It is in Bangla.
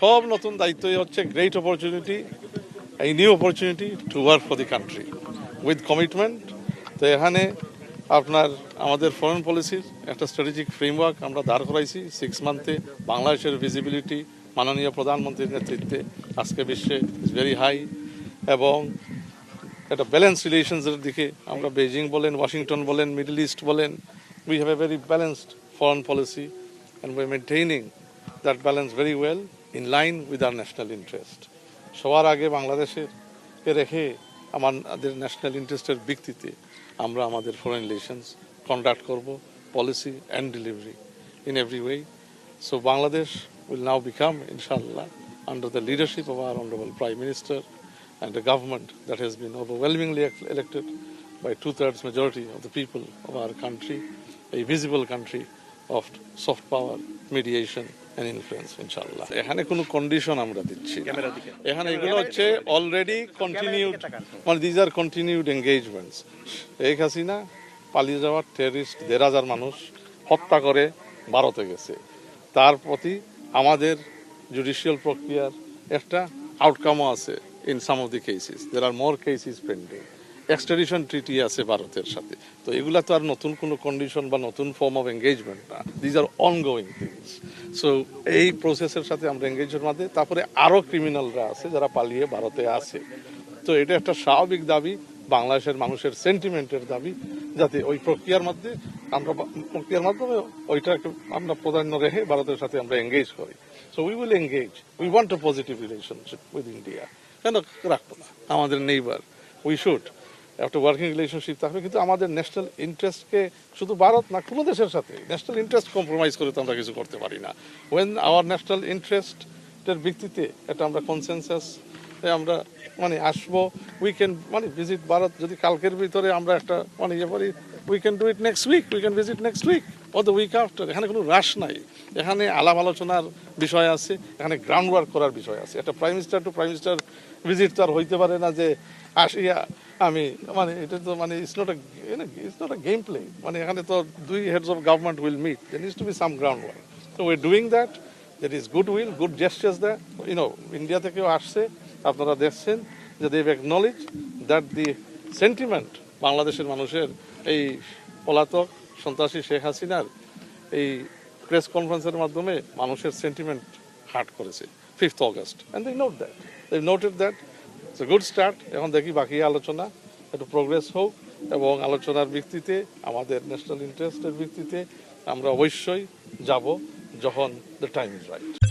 সব নতুন দায়িত্বই হচ্ছে গ্রেট অপরচুনিটি, এই new opportunity to work for the country with commitment. তো এখানে আপনার আমাদের ফরেন পলিসির একটা স্ট্র্যাটেজিক ফ্রেমওয়ার্ক আমরা দাঁড় করাইছি 6 মান্থে। বাংলাদেশের ভিজিবিলিটি মাননীয় প্রধানমন্ত্রীর নেতৃত্বে আজকে বিশ্বে ইজ ভেরি হাই, এবং একটা ব্যালেন্স রিলেশনসের দিকে আমরা বেজিং বলেন, ওয়াশিংটন বলেন, মিডল ইস্ট বলেন, we have a very balanced foreign policy and we maintaining that balance very well in line with our national interest. সবার আগে বাংলাদেশের রেখে আমাদের ন্যাশনাল ইন্টারেস্টের ভিত্তিতে আমরা আমাদের ফরেন রিলেশনস কন্ডাক্ট করব, policy and delivery in every way. So Bangladesh will now become, inshallah, under the leadership of our Honorable Prime Minister and a government that has been overwhelmingly elected by 2/3 majority of the people of our country, a visible country of soft power, mediation and influence, inshallah. এখানে কোনো কন্ডিশন আমরা দিচ্ছি না, এখানে এগুলো হচ্ছে অলরেডি কন্টিনিউড, মানে these are continued engagements. Sheikh Hasina পালিয়ে যাওয়ার টেররিস্ট 1,500 মানুষ হত্যা করে ভারতে গেছে, তার প্রতি আমাদের জুডিশিয়াল প্রক্রিয়ার একটা আউটকামও আছে। In some of the cases there are more cases pending, extradition treaty আছে ভারতের সাথে। তো এগুলা তো আর নতুন কোনো কন্ডিশন বা নতুন ফর্ম অফ এঙ্গেজমেন্ট না, these are ongoing things. So এই প্রসেসের সাথে আমরা এঙ্গেজের মধ্যে, তারপরে আরও ক্রিমিনালরা আছে যারা পালিয়ে ভারতে আছে। তো এটা একটা স্বাভাবিক দাবি, বাংলাদেশের মানুষের সেন্টিমেন্টের দাবি, যাতে ওই প্রক্রিয়ার মাধ্যমে ওইটা একটু আমরা প্রাধান্য রেখে ভারতের সাথে আমরা এঙ্গেজ করি। So we will engage, we want a positive relationship with India. কেন রাখবো না, আমাদের নেইবার, উই শুড একটা ওয়ার্কিং রিলেশনশিপ থাকবে, কিন্তু আমাদের ন্যাশনাল ইন্টারেস্টকে শুধু ভারত না কোনো দেশের সাথে ন্যাশনাল ইন্টারেস্ট কম্প্রোমাইজ করে তো আমরা কিছু করতে পারি না। ওয়েন আওয়ার ন্যাশনাল ইন্টারেস্টের ভিত্তিতে এটা আমরা কনসেনসাস আমরা মানে আসবো, উই ক্যান মানে ভিজিট ভারত, যদি কালকের ভিতরে আমরা একটা মানে ইয়ে করি, we can do it next week, we can visit next week or the week after. এখানে কোনো রাশ নাই, এখানে আলাপ আলোচনার বিষয় আছে, এখানে গ্রাউন্ড ওয়ার্ক করার বিষয় আছে। একটা prime minister two prime minister visit তো আর হইতে পারে না যে আসিয়া আমি মানে এটা তো মানে it's not a game play. মানে এখানে তো 2 heads of government will meet, there needs to be some groundwork. So we're doing that, there is goodwill, good gestures there. India থেকেও আসছে, আপনারা দেখছেন যে they have acknowledged that the sentiment বাংলাদেশের মানুষের এই পলাতক সন্ত্রাসী শেখ হাসিনার এই প্রেস কনফারেন্সের মাধ্যমে মানুষের সেন্টিমেন্ট হার্ট করেছে 5th August, and they noted that it's a good start. এখন দেখি বাকি আলোচনা একটু প্রোগ্রেস হোক, এবং আলোচনার ভিত্তিতে আমাদের ন্যাশনাল ইন্টারেস্টের ভিত্তিতে আমরা অবশ্যই যাব যখন দ্য টাইম ইজ রাইট।